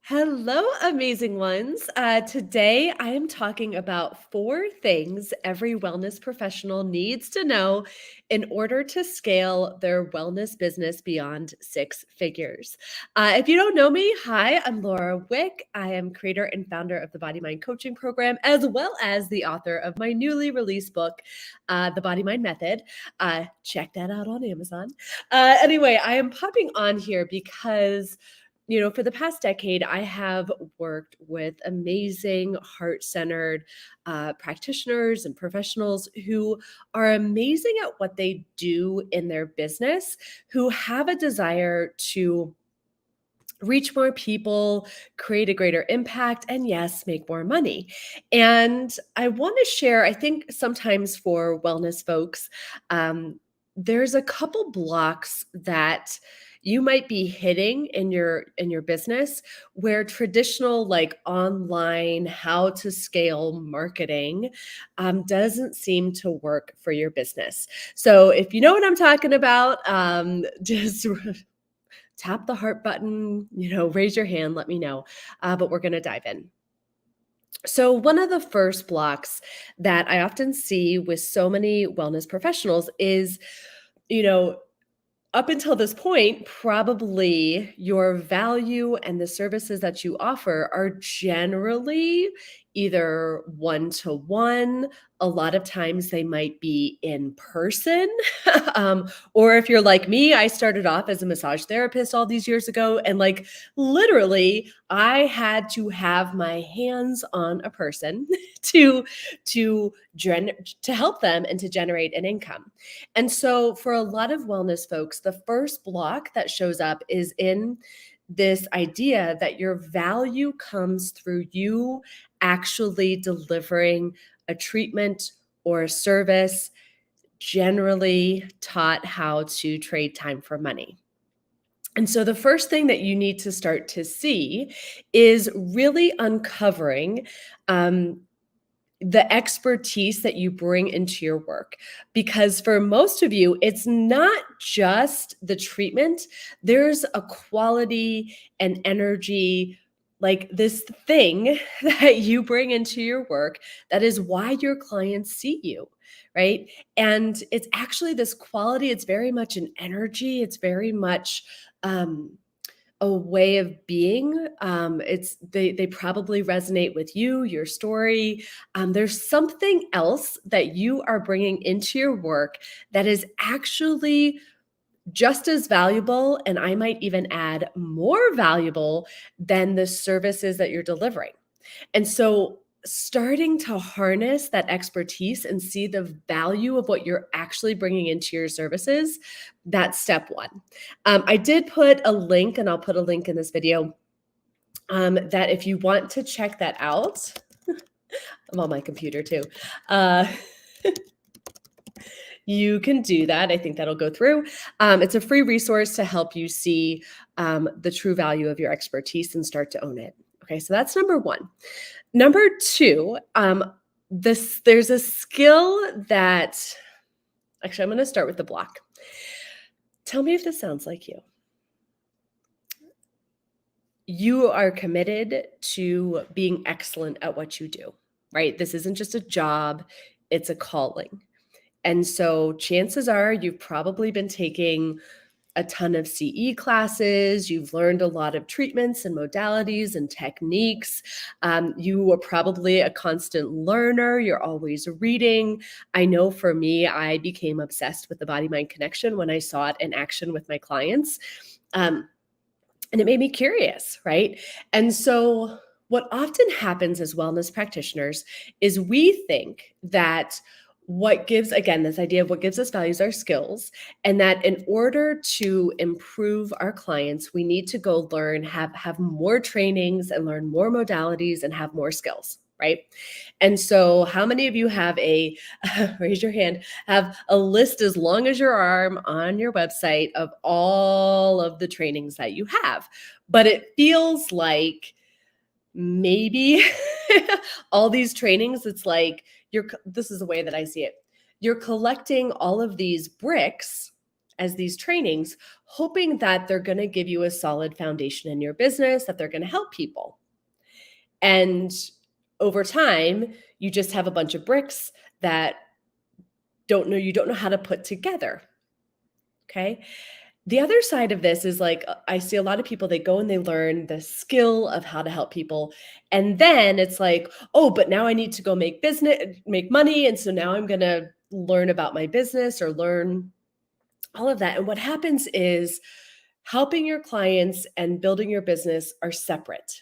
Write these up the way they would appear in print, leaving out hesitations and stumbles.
Hello, amazing ones. Today, I am talking about four things every wellness professional needs to know in order to scale their wellness business beyond six figures. If you don't know me, hi, I'm Laura Wick. I am creator and founder of the Body Mind Coaching Program, as well as the author of my newly released book, The Body Mind Method. Check that out on Amazon. Anyway, I am popping on here because for the past decade, I have worked with amazing heart centered practitioners and professionals who are amazing at what they do in their business, who have a desire to reach more people, create a greater impact, and yes, make more money. And I want to share, I think sometimes for wellness folks, there's a couple blocks that you might be hitting in your business where traditional like online how to scale marketing doesn't seem to work for your business. So if you know what I'm talking about, just tap the heart button, raise your hand, let me know. But we're going to dive in. So, one of the first blocks that I often see with so many wellness professionals is, you know, up until this point, probably your value and the services that you offer are generally either one to one. A lot of times they might be in person. Or if you're like me, I started off as a massage therapist all these years ago. And like literally, I had to have my hands on a person to to to help them and to generate an income. And so, for a lot of wellness folks, the first block that shows up is in this idea that your value comes through you actually delivering a treatment or a service, generally taught how to trade time for money. And so, the first thing that you need to start to see is really uncovering um, the expertise that you bring into your work. Because for most of you, it's not just the treatment, there's a quality and energy, like this thing that you bring into your work that is why your clients see you. Right. And it's actually this quality, it's very much an energy, it's very much, um, a way of being. It's they probably resonate with you, your story. There's something else that you are bringing into your work that is actually just as valuable, and I might even add more valuable than the services that you're delivering. And so starting to harness that expertise and see the value of what you're actually bringing into your services, that's step one. I did put a link, and I'll put a link in this video, that if you want to check that out, I'm on my computer too. Uh, you can do that. I think that'll go through. It's a free resource to help you see the true value of your expertise and start to own it. Okay, so that's number one. Number two, there's a skill that actually I'm going to start with the block. Tell me if this sounds like you. You are committed to being excellent at what you do, right? This isn't just a job, it's a calling. And so chances are you've probably been taking a ton of CE classes. You've learned a lot of treatments and modalities and techniques. You are probably a constant learner. You're always reading. I know for me, I became obsessed with the body mind connection when I saw it in action with my clients. And it made me curious, right? And so, what often happens as wellness practitioners is we think that what gives, again, this idea of what gives us values our skills, and that in order to improve our clients, we need to go learn, have more trainings and learn more modalities and have more skills, right? And so, how many of you have a raise your hand, have a list as long as your arm on your website of all of the trainings that you have? But it feels like maybe all these trainings, it's like this is the way that I see it. You're collecting all of these bricks as these trainings, hoping that they're going to give you a solid foundation in your business, that they're going to help people. And over time, you just have a bunch of bricks that you don't know how to put together. Okay. The other side of this is like, I see a lot of people, they go and they learn the skill of how to help people. And then it's like, oh, but now I need to go make money. And so now I'm going to learn about my business or learn all of that. And what happens is helping your clients and building your business are separate.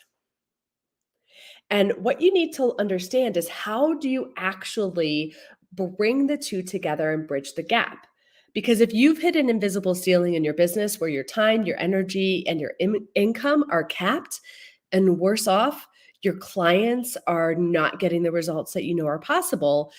And what you need to understand is, how do you actually bring the two together and bridge the gap? Because if you've hit an invisible ceiling in your business where your time, your energy, and your income are capped, and worse off, your clients are not getting the results that you know are possible,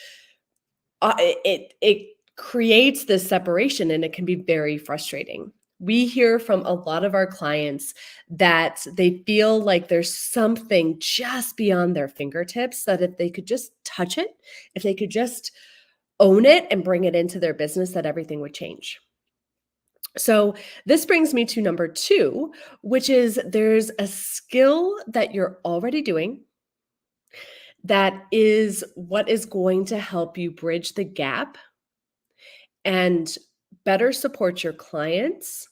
it creates this separation, and it can be very frustrating. We hear from a lot of our clients that they feel like there's something just beyond their fingertips, that if they could just touch it, if they could just own it and bring it into their business, that everything would change. So this brings me to number 2, which is, there's a skill that you're already doing that is what is going to help you bridge the gap and better support your clients,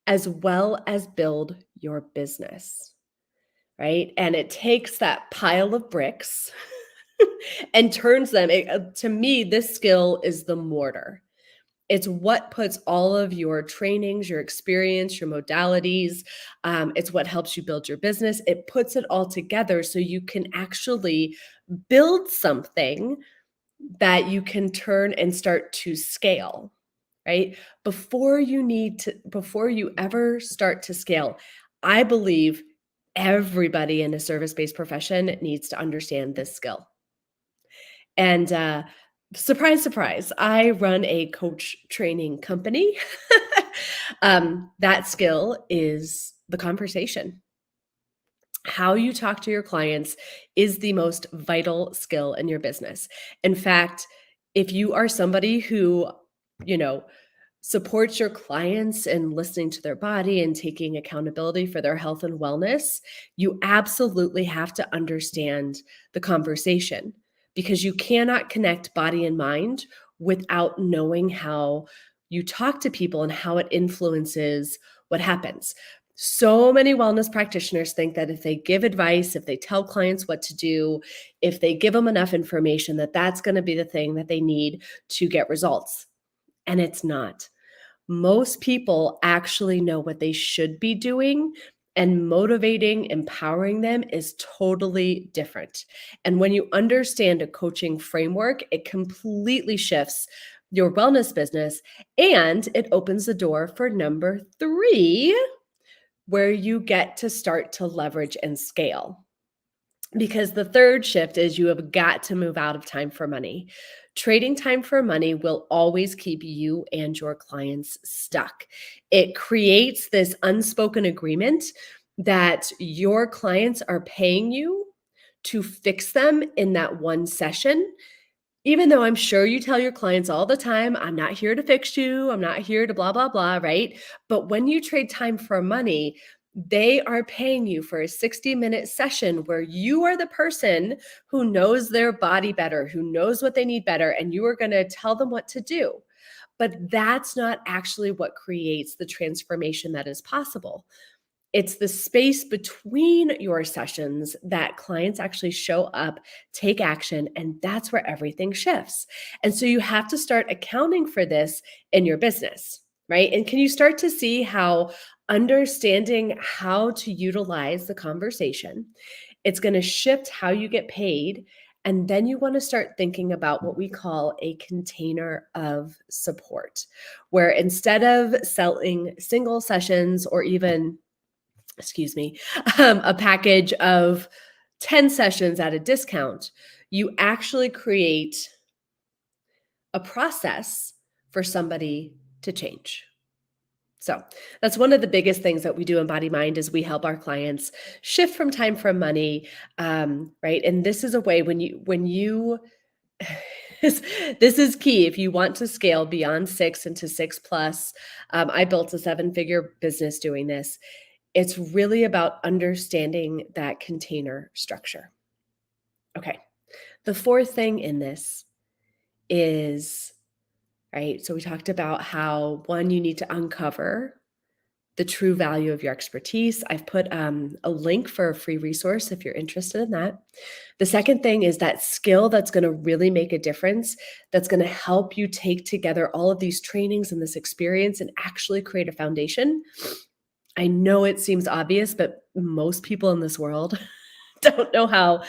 as well as build your business, right? And it takes that pile of bricks and turns them, to me, this skill is the mortar. It's what puts all of your trainings, your experience, your modalities, it's what helps you build your business. It puts it all together so you can actually build something that you can turn and start to scale, right? Before you ever start to scale, I believe everybody in a service-based profession needs to understand this skill. And surprise, surprise, I run a coach training company. That skill is the conversation. How you talk to your clients is the most vital skill in your business. In fact, if you are somebody who, you know, supports your clients in listening to their body and taking accountability for their health and wellness, you absolutely have to understand the conversation, because you cannot connect body and mind without knowing how you talk to people and how it influences what happens. So many wellness practitioners think that if they give advice, if they tell clients what to do, if they give them enough information, that that's going to be the thing that they need to get results. And it's not. Most people actually know what they should be doing, and motivating, empowering them is totally different. And when you understand a coaching framework, it completely shifts your wellness business, and it opens the door for number 3, where you get to start to leverage and scale. Because the third shift is, you have got to move out of time for money. Trading time for money will always keep you and your clients stuck. It creates this unspoken agreement that your clients are paying you to fix them in that one session. Even though I'm sure you tell your clients all the time, I'm not here to fix you, I'm not here to blah, blah, blah, right? But when you trade time for money, they are paying you for a 60-minute session where you are the person who knows their body better, who knows what they need better, and you are going to tell them what to do. But that's not actually what creates the transformation that is possible. It's the space between your sessions that clients actually show up, take action, and that's where everything shifts. And so you have to start accounting for this in your business, right? And can you start to see how understanding how to utilize the conversation, it's going to shift how you get paid. And then you want to start thinking about what we call a container of support, where instead of selling single sessions, or even, a package of 10 sessions at a discount, you actually create a process for somebody to change. So that's one of the biggest things that we do in Body Mind, is we help our clients shift from time for money, right? And this is a way, when you This is key if you want to scale beyond 6 into 6 plus. I built a seven-figure business doing this. It's really about understanding that container structure. Okay. The fourth thing in this is, right, so we talked about how, one, you need to uncover the true value of your expertise. I've put a link for a free resource if you're interested in that. The second thing is that skill that's going to really make a difference, that's going to help you take together all of these trainings and this experience and actually create a foundation. I know it seems obvious, but most people in this world don't know how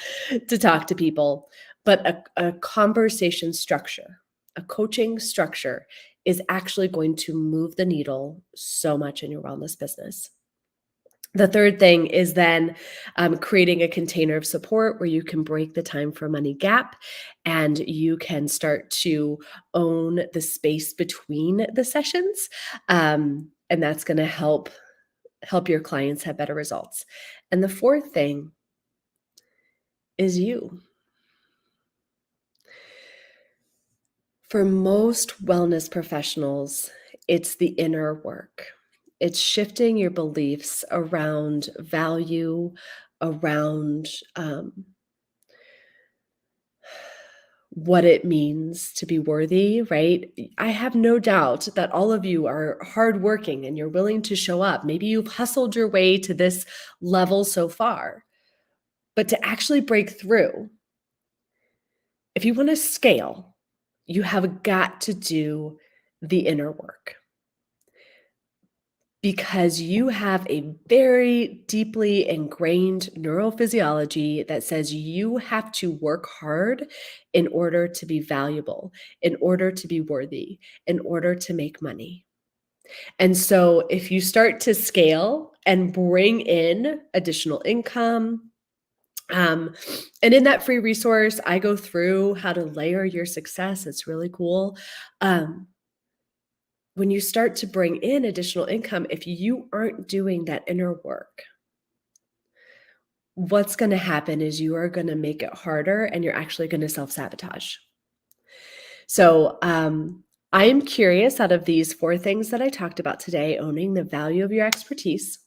to talk to people. But a conversation structure, a coaching structure is actually going to move the needle so much in your wellness business. The third thing is then creating a container of support where you can break the time for money gap and you can start to own the space between the sessions. And that's going to help your clients have better results. And the fourth thing is you. For most wellness professionals, it's the inner work. It's shifting your beliefs around value, around what it means to be worthy, right? I have no doubt that all of you are hardworking and you're willing to show up. Maybe you've hustled your way to this level so far, but to actually break through, if you want to scale, you have got to do the inner work. Because you have a very deeply ingrained neurophysiology that says you have to work hard in order to be valuable, in order to be worthy, in order to make money. And so if you start to scale and bring in additional income, and in that free resource, I go through how to layer your success. It's really cool. When you start to bring in additional income, if you aren't doing that inner work, what's going to happen is you are going to make it harder and you're actually going to self-sabotage. So I am curious, out of these four things that I talked about today, owning the value of your expertise,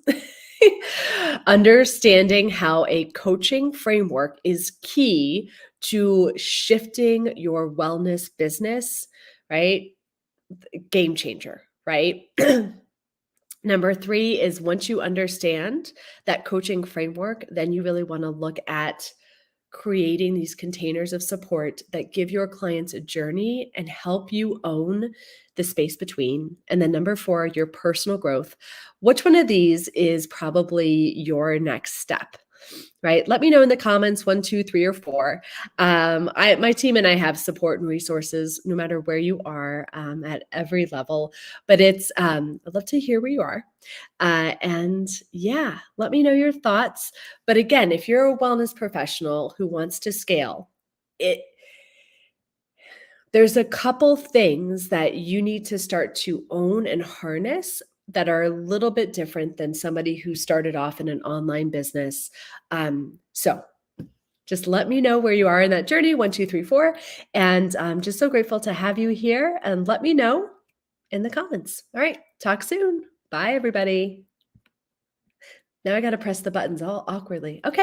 understanding how a coaching framework is key to shifting your wellness business, right? Game changer, right? Number three is, once you understand that coaching framework, then you really want to look at creating these containers of support that give your clients a journey and help you own the space between. And then number four, your personal growth. Which one of these is probably your next step? Right? Let me know in the comments, 1, 2, 3, or 4. My team and I have support and resources no matter where you are, at every level. But it's I'd love to hear where you are. And yeah, let me know your thoughts. But again, if you're a wellness professional who wants to scale, there's a couple things that you need to start to own and harness that are a little bit different than somebody who started off in an online business. So just let me know where you are in that journey, 1, 2, 3, 4. And I'm just so grateful to have you here, and let me know in the comments. All right, talk soon. Bye, everybody. Now I got to press the buttons all awkwardly. Okay.